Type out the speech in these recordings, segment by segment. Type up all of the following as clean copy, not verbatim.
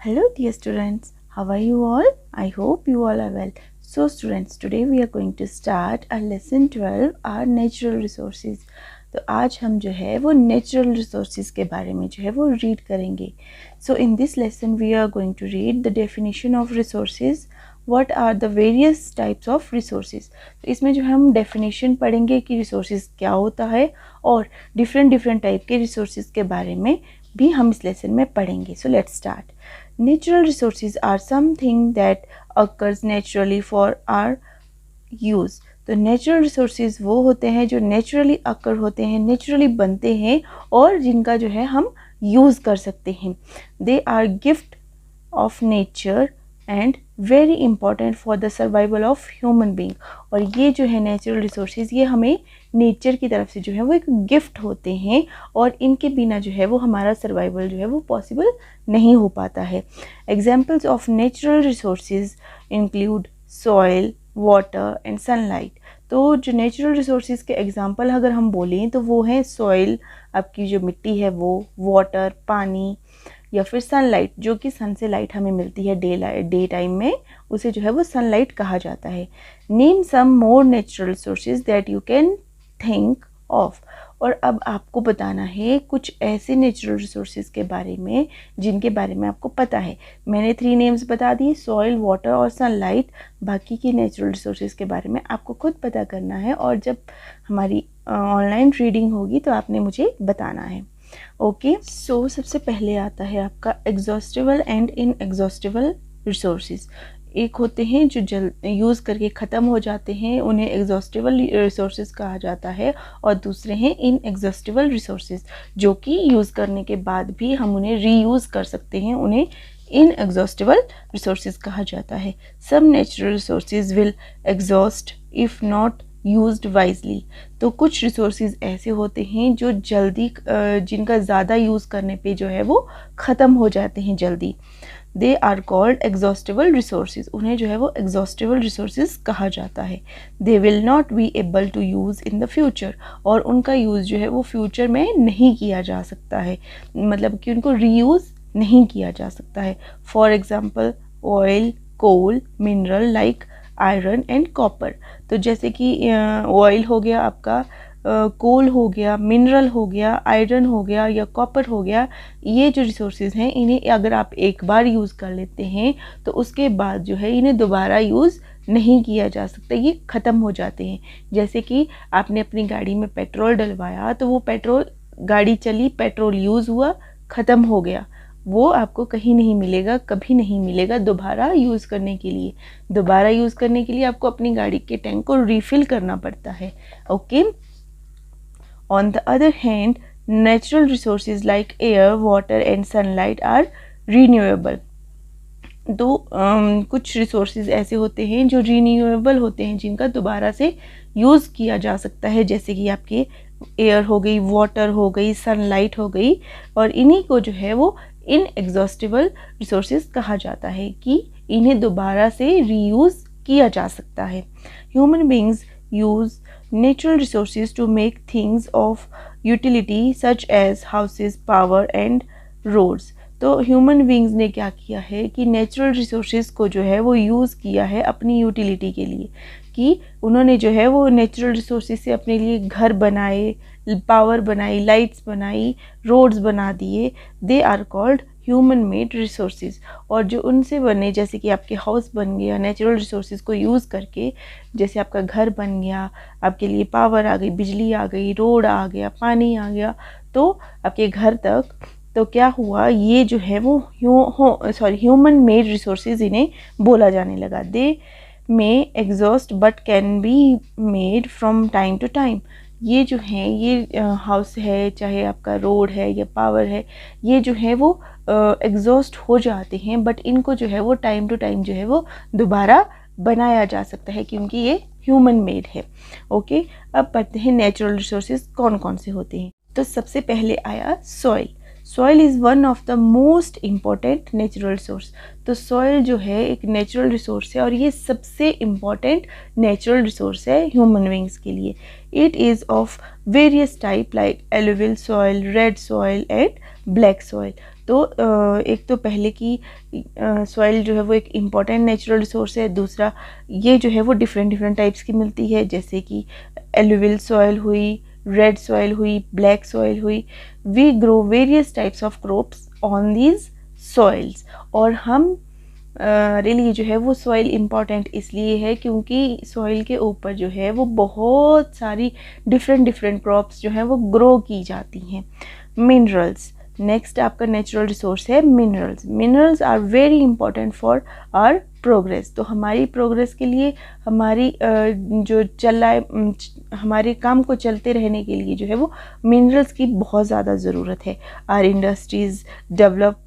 Hello dear students, how are you all? I hope you all are well. So students, today we are going to start our lesson 12, our natural resources. तो आज हम जो है वो natural resources के बारे में जो है वो रीड करेंगे. So in this lesson we are going to read the definition of resources. What are the various types of resources. तो इसमें जो हम डेफिनेशन पढ़ेंगे कि रिसोर्सेज क्या होता है और डिफरेंट टाइप के रिसोर्सेज के बारे में भी हम इस लेसन में पढ़ेंगे. So let's start. Natural resources are something that occurs naturally for our use. तो नेचुरल रिसोर्सेज वो होते हैं जो नेचुरली अकर होते हैं, नेचुरली बनते हैं और जिनका जो है हम यूज़ कर सकते हैं. They are gift of nature and very important for the survival of human being. और ये जो है नेचुरल रिसोर्सेज ये हमें नेचर की तरफ से जो है वो एक गिफ्ट होते हैं और इनके बिना जो है वो हमारा सर्वाइवल जो है वो पॉसिबल नहीं हो पाता है. Examples of natural resources include soil, water and sunlight. तो जो नेचुरल रिसोर्सेज के एग्जाम्पल अगर हम बोलें तो वो हैं सॉइल, आपकी जो मिट्टी है वो, वाटर पानी, या फिर सनलाइट जो कि सन से लाइट हमें मिलती है डे टाइम में, उसे जो है वो सनलाइट कहा जाता है. Name some more natural resources that you can think of. और अब आपको बताना है कुछ ऐसे नेचुरल रिसोर्सेज के बारे में जिनके बारे में आपको पता है. मैंने 3 नेम्स बता दिए, सॉइल, वाटर और सनलाइट. बाकी की नेचुरल रिसोर्सेज के बारे में आपको खुद पता करना है और जब हमारी ऑनलाइन रीडिंग होगी तो आपने मुझे बताना है. ओके, सो सबसे पहले आता है आपका एग्जॉस्टिबल एंड इनएग्जॉस्टिबल रिसोर्सेज. एक होते हैं जो यूज़ करके ख़त्म हो जाते हैं, उन्हें एग्जॉस्टिबल रिसोर्सेज कहा जाता है, और दूसरे हैं इनएग्जॉस्टिबल रिसोर्सेज जो कि यूज़ करने के बाद भी हम उन्हें रीयूज़ कर सकते हैं, उन्हें इनएग्जॉस्टिबल रिसोर्सेज कहा जाता है. Some natural resources will exhaust if not used wisely. तो कुछ रिसोर्सेज ऐसे होते हैं जो जल्दी जिनका ज़्यादा यूज़ करने पे जो है वो ख़त्म हो जाते हैं जल्दी. They are called exhaustible resources. उन्हें जो है वो एग्जॉस्टिबल रिसोर्सेज कहा जाता है. They will not be able to use in the future. और उनका यूज़ जो है वो फ्यूचर में नहीं किया जा सकता है, मतलब कि उनको रीयूज़ नहीं किया जा सकता है. For example oil, coal, mineral like iron and copper. तो जैसे कि ऑयल हो गया आपका, कोल हो गया, मिनरल हो गया, आयरन हो गया या कॉपर हो गया. ये जो रिसोर्सेज हैं इन्हें अगर आप एक बार यूज़ कर लेते हैं तो उसके बाद जो है इन्हें दोबारा यूज़ नहीं किया जा सकता, ये ख़त्म हो जाते हैं. जैसे कि आपने अपनी गाड़ी में पेट्रोल डलवाया तो वो पेट्रोल, गाड़ी चली, पेट्रोल यूज़ हुआ, ख़त्म हो गया, वो आपको कहीं नहीं मिलेगा, कभी नहीं मिलेगा दोबारा यूज़ करने के लिए. दोबारा यूज़ करने के लिए आपको अपनी गाड़ी के टैंक को रिफ़िल करना पड़ता है. Okay. On the other hand, natural resources like air, water and sunlight are renewable. तो कुछ रिसोर्सेज ऐसे होते हैं जो रीन्यूएबल होते हैं, जिनका दोबारा से यूज़ किया जा सकता है. जैसे कि आपके एयर हो गई, वाटर हो गई, सनलाइट हो गई. और इन्हीं को जो है वो इनएग्जॉस्टिबल रिसोर्सेज कहा जाता है कि इन्हें दोबारा से रीयूज़ किया जा सकता है. Human beings use natural resources to make things of utility such as houses, power and roads. तो ह्यूमन बींग्स ने क्या किया है कि नेचुरल रिसोर्सेज को जो है वो यूज़ किया है अपनी यूटिलिटी के लिए, कि उन्होंने जो है वो नेचुरल रिसोर्सेज से अपने लिए घर बनाए, पावर बनाई, लाइट्स बनाई, रोड्स बना दिए. They are called human made resources. और जो उनसे बने, जैसे कि आपके हाउस बन गया नेचुरल रिसोर्सेज को यूज़ करके, जैसे आपका घर बन गया, आपके लिए पावर आ गई, बिजली आ गई, रोड आ गया, पानी आ गया, तो आपके घर तक. तो क्या हुआ, ये जो है वो ह्यूमन मेड रिसोर्सेज इन्हें बोला जाने लगा. They may exhaust but can be made from time to time. ये जो है, ये हाउस है, चाहे आपका रोड है या पावर है, ये जो है वो एग्जॉस्ट हो जाते हैं, बट इनको जो है वो टाइम टू टाइम जो है वो दोबारा बनाया जा सकता है क्योंकि ये ह्यूमन मेड है. ओके, अब पढ़ते हैं नेचुरल रिसोर्सेज कौन कौन से होते हैं. तो सबसे पहले आया soil. Soil is one of the most important natural resource. तो सॉइल जो है एक नेचुरल रिसोर्स है और ये सबसे इम्पॉर्टेंट नेचुरल रिसोर्स है ह्यूमन बींग्स के लिए. It is of various type like alluvial soil, red soil and black soil. तो एक तो पहले की सॉइल जो है वो एक इम्पॉर्टेंट नेचुरल रिसोर्स है, दूसरा ये जो है वो डिफरेंट टाइप्स की मिलती है, जैसे कि एलुवियल सॉइल हुई, रेड सॉइल हुई, ब्लैक सॉइल हुई। We grow various types of crops on these soils. और हम रियली जो है वो सॉइल इम्पॉर्टेंट इसलिए है क्योंकि सॉइल के ऊपर जो है वो बहुत सारी डिफरेंट क्रॉप्स जो हैं वो ग्रो की जाती हैं। मिनरल्स, नेक्स्ट आपका नेचुरल रिसोर्स है minerals. Minerals are very important for our progress. तो हमारी प्रोग्रेस के लिए, हमारी जो चल रहा है, हमारे काम को चलते रहने के लिए जो है वो मिनरल्स की बहुत ज़्यादा ज़रूरत है। Our industries develop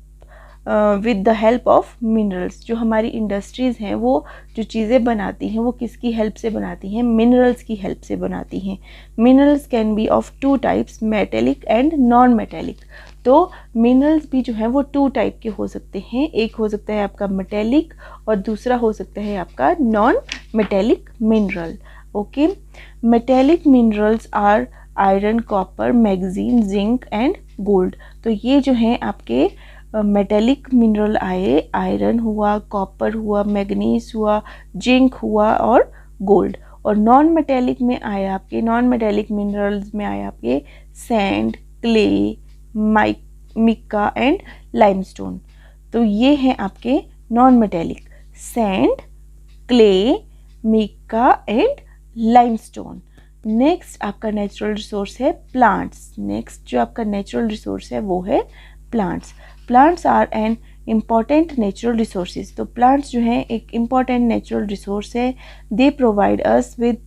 with the help of minerals. जो हमारी इंडस्ट्रीज़ हैं वो जो चीज़ें बनाती हैं वो किसकी हेल्प से बनाती हैं? मिनरल्स की हेल्प से बनाती हैं। Minerals can be of two types, metallic and non metallic. तो मिनरल्स भी जो हैं वो टू टाइप के हो सकते हैं, एक हो सकता है आपका मेटेलिक और दूसरा हो सकता है आपका non metallic mineral. Okay, metallic minerals are iron, copper, magnesium, zinc and gold. तो ये जो हैं आपके मेटेलिक मिनरल आए, आयरन हुआ, कॉपर हुआ, मैग्नीज हुआ, जिंक हुआ और गोल्ड। और नॉन मेटेलिक में आए आपके, नॉन मेटेलिक मिनरल्स में आए आपके sand, clay, mica and limestone. तो ये हैं आपके non metallic, sand, clay, mica and limestone. Next आपका नेचुरल रिसोर्स है प्लांट्स। नेक्स्ट जो आपका नेचुरल रिसोर्स है वो है plants. Plants are an important natural resources. तो प्लांट्स जो हैं एक इम्पॉर्टेंट नेचुरल रिसोर्स है। They provide us with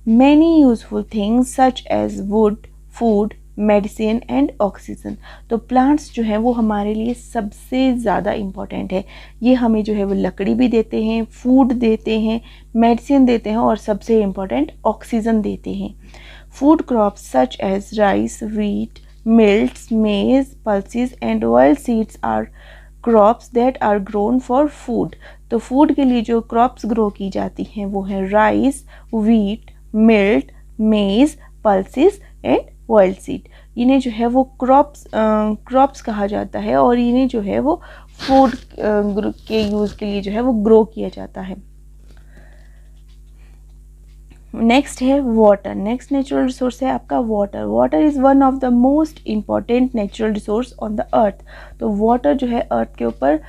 many useful things such as wood, food, medicine and oxygen. तो प्लांट्स जो हैं वो हमारे लिए सबसे ज़्यादा इम्पॉर्टेंट है। ये हमें जो है वो लकड़ी भी देते हैं, फूड देते हैं, मेडिसिन देते हैं और सबसे इम्पॉर्टेंट ऑक्सीजन देते हैं। Food crops such as rice, wheat, milts, maize, pulses and oil seeds are crops that are grown for food। तो फूड के लिए जो क्रॉप्स ग्रो की जाती हैं वो है राइस, व्हीट, मिल्ट, मेज, पल्सेस एंड ऑयल सीड। इन्हें जो है वो क्रॉप्स कहा जाता है और इन्हें जो है वो फूड के यूज़ के लिए जो है वो ग्रो किया जाता है। नेक्स्ट है वाटर। नेक्स्ट नेचुरल रिसोर्स है आपका water. Water is one of the most important natural resource on the earth. तो वाटर जो है अर्थ के ऊपर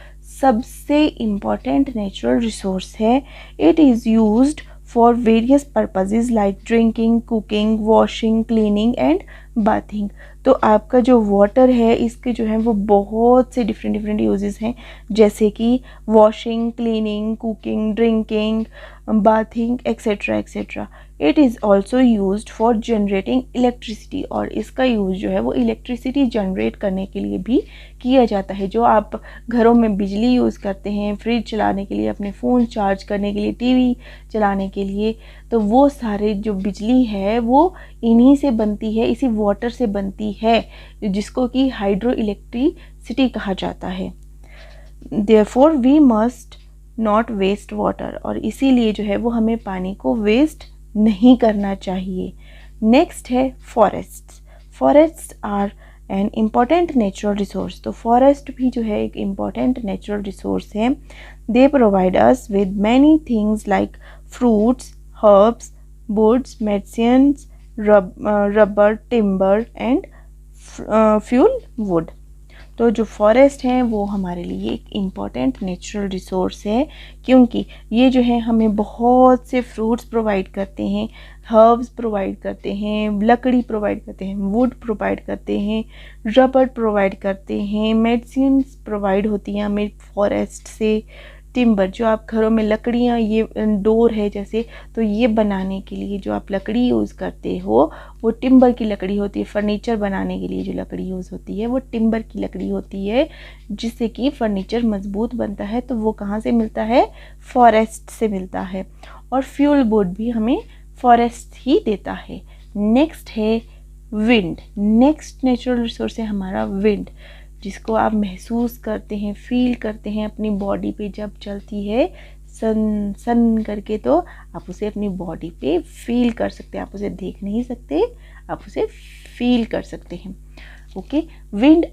सबसे इम्पॉर्टेंट नेचुरल रिसोर्स है। It is used for various purposes like drinking, cooking, washing, cleaning and bathing. तो आपका जो वाटर है इसके जो है वो बहुत से डिफरेंट यूजेस हैं, जैसे कि washing, cleaning, cooking, drinking, bathing etcetera etcetera. It is also used for generating electricity. और इसका यूज़ जो है वो इलेक्ट्रिसिटी जनरेट करने के लिए भी किया जाता है। जो आप घरों में बिजली यूज़ करते हैं, फ्रिज चलाने के लिए, अपने फ़ोन चार्ज करने के लिए, टीवी चलाने के लिए, तो वो सारे जो बिजली है वो इन्हीं से बनती है, इसी वाटर से बनती है, जिसको कि हाइड्रो इलेक्ट्रिसिटी कहा जाता है। Therefore we must not waste water. और इसीलिए जो है वो हमें पानी को वेस्ट नहीं करना चाहिए। नेक्स्ट है forests. Forests are an important natural resource. तो फॉरेस्ट भी जो है एक इम्पॉर्टेंट नेचुरल रिसोर्स है। They provide us with many things like fruits, herbs, woods, medicines, rubber, timber and fuel wood. तो जो फॉरेस्ट हैं वो हमारे लिए एक इम्पॉर्टेंट नेचुरल रिसोर्स है, क्योंकि ये जो है हमें बहुत से फ्रूट्स प्रोवाइड करते हैं, हर्ब्स प्रोवाइड करते हैं, लकड़ी प्रोवाइड करते हैं, वुड प्रोवाइड करते हैं, रबर प्रोवाइड करते हैं, मेडिसिन्स प्रोवाइड होती हैं हमें फॉरेस्ट से। टिम्बर, जो आप घरों में लकड़ियाँ, ये डोर है जैसे, तो ये बनाने के लिए जो आप लकड़ी यूज़ करते हो वो टिम्बर की लकड़ी होती है। फर्नीचर बनाने के लिए जो लकड़ी यूज़ होती है वो टिम्बर की लकड़ी होती है, जिससे कि फर्नीचर मजबूत बनता है। तो वो कहाँ से मिलता है? फॉरेस्ट से मिलता है। और फ्यूल वुड भी हमें फॉरेस्ट ही देता है। नेक्स्ट है विंड। नेक्स्ट नेचुरल रिसोर्स है हमारा विंड, जिसको आप महसूस करते हैं, फील करते हैं अपनी बॉडी पे जब चलती है सन सन करके, तो आप उसे अपनी बॉडी पे फील कर सकते हैं। आप उसे देख नहीं सकते, आप उसे फील कर सकते हैं। Okay, wind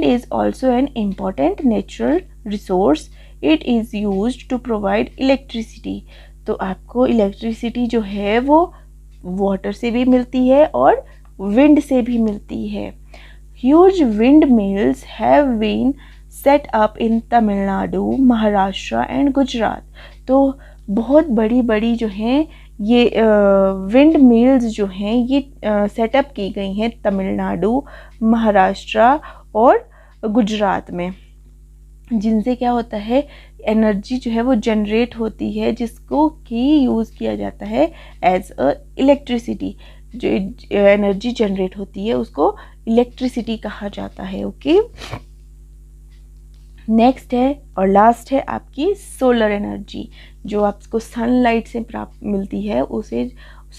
is also an important natural resource. It is used to provide electricity. तो आपको इलेक्ट्रिसिटी जो है वो वाटर से भी मिलती है और विंड से भी मिलती है. Huge windmills have been set up in Tamil Nadu, Maharashtra and Gujarat. तो बहुत बड़ी बड़ी जो हैं ये विंड मिल्स जो हैं ये सेटअप की गई हैं तमिलनाडु, महाराष्ट्र और गुजरात में, जिनसे क्या होता है एनर्जी जो है वो जनरेट होती है, जिसको कि यूज़ किया जाता है एज अ इलेक्ट्रिसिटी. जो एनर्जी जनरेट होती है उसको इलेक्ट्रिसिटी कहा जाता है. ओके, नेक्स्ट है और लास्ट है आपकी सोलर एनर्जी. जो आपको सनलाइट से प्राप्त मिलती है उसे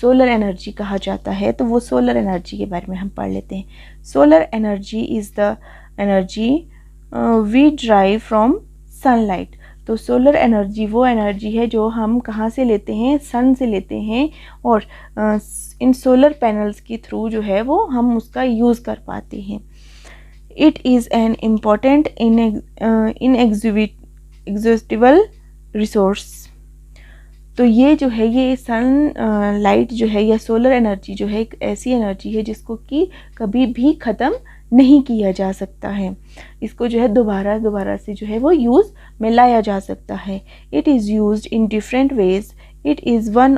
सोलर एनर्जी कहा जाता है. तो वो सोलर एनर्जी के बारे में हम पढ़ लेते हैं. Solar energy is the energy we drive from sunlight. तो सोलर एनर्जी वो एनर्जी है जो हम कहाँ से लेते हैं, सन से लेते हैं, और इन सोलर पैनल्स के थ्रू जो है वो हम उसका यूज़ कर पाते हैं. It is an important inexhaustible resource. तो ये जो है ये सन लाइट जो है या सोलर एनर्जी जो है एक ऐसी एनर्जी है जिसको कि कभी भी ख़त्म नहीं किया जा सकता है. इसको जो है दोबारा से जो है वो यूज़ में लाया जा सकता है. It is used in different ways. It is one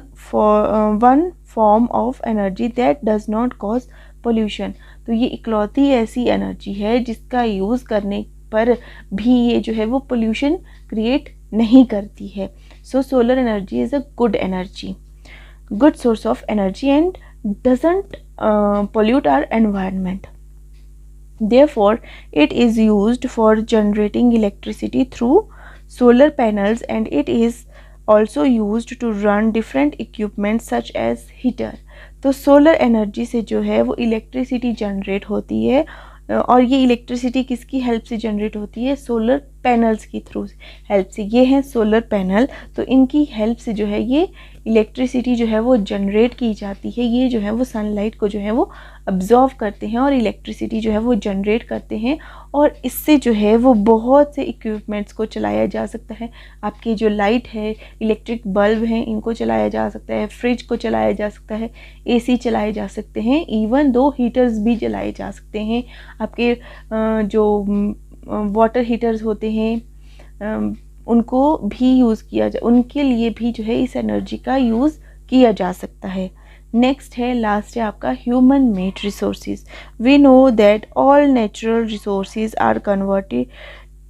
form of energy that does not cause pollution. तो ये इकलौती ऐसी एनर्जी है जिसका यूज़ करने पर भी ये जो है वो पोल्यूशन क्रिएट नहीं करती है. So solar energy is a good energy, good source of energy and doesn't pollute our environment. Therefore, it is used for generating electricity through solar panels, and it is also used to run different equipment such as heater. तो solar energy से जो है वो electricity generate होती है, और ये electricity किसकी हेल्प से जनरेट होती है, सोलर पैनल्स की थ्रू हेल्प से. ये हैं सोलर पैनल, तो इनकी हेल्प से जो है ये इलेक्ट्रिसिटी जो है वो जनरेट की जाती है. ये जो है वो सनलाइट को जो है वो अब्जॉर्व करते हैं और इलेक्ट्रिसिटी जो है वो जनरेट करते हैं, और इससे जो है वो बहुत से इक्विपमेंट्स को चलाया जा सकता है. आपकी जो लाइट है, इलेक्ट्रिक बल्ब हैं, इनको चलाया जा सकता है, फ्रिज को चलाया जा सकता है, एसी चलाए जा सकते हैं, इवन दो हीटर्स भी चलाए जा सकते हैं. आपके जो वाटर हीटर्स होते हैं उनको भी यूज़ किया उनके लिए भी जो है इस एनर्जी का यूज़ किया जा सकता है. नेक्स्ट है, लास्ट है आपका human made resources. We know that all natural resources are converted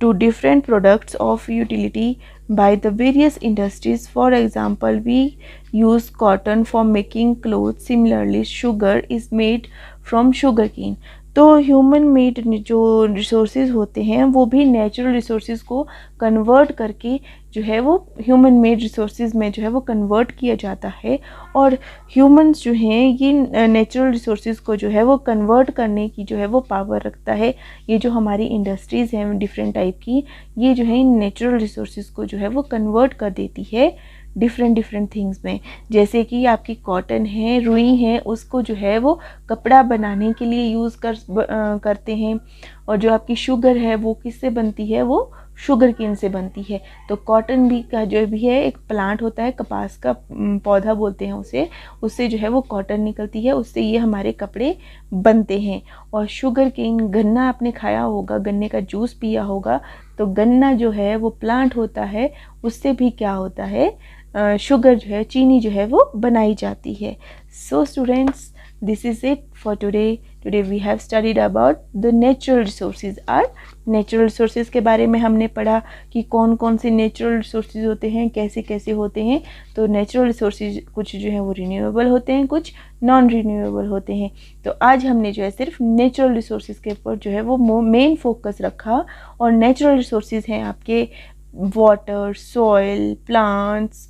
to different products of utility by the various industries. For example, we use cotton for making clothes. Similarly, sugar is made from sugarcane. तो human made जो resources होते हैं वो भी natural resources को convert करके जो है वो ह्यूमन मेड रिसोर्सेज में जो है वो कन्वर्ट किया जाता है. और ह्यूमंस जो हैं ये नेचुरल रिसोर्सेज को जो है वो कन्वर्ट करने की जो है वो पावर रखता है. ये जो हमारी इंडस्ट्रीज़ हैं डिफरेंट टाइप की, ये जो है इन नेचुरल रिसोर्सेज को जो है वो कन्वर्ट कर देती है डिफरेंट थिंग्स में. जैसे कि आपकी कॉटन है, रुई है, उसको जो है वो कपड़ा बनाने के लिए यूज़ करते हैं. और जो आपकी शुगर है वो किससे बनती है, वो शुगर केन से बनती है. तो कॉटन भी का जो भी है एक प्लांट होता है, कपास का पौधा बोलते हैं उसे, उससे जो है वो कॉटन निकलती है, उससे ये हमारे कपड़े बनते हैं. और शुगर केन, गन्ना आपने खाया होगा, गन्ने का जूस पिया होगा, तो गन्ना जो है वो प्लांट होता है, उससे भी क्या होता है, शुगर जो है, चीनी जो है वो बनाई जाती है. So students, this is it for today. Today we have studied about the natural resources. आर नेचुरल रिसोर्सेज के बारे में हमने पढ़ा कि कौन कौन से नेचुरल रिसोर्सेज होते हैं, कैसे कैसे होते हैं. तो नेचुरल रिसोर्सेज कुछ जो है वो रिन्यूएबल होते हैं, कुछ नॉन रिन्यूएबल होते हैं. तो आज हमने जो है सिर्फ नेचुरल रिसोर्सेज के ऊपर जो है वो मेन फोकस रखा. और नेचुरल रिसोर्सेज हैं आपके water, soil, plants,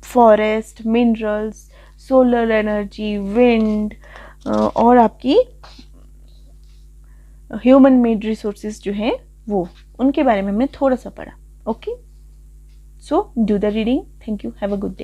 forest, minerals, solar energy, wind, और आपकी ह्यूमन मेड रिसोर्सेज जो हैं वो, उनके बारे में हमने थोड़ा सा पढ़ा. Okay, so do the reading. Thank you. Have a good day.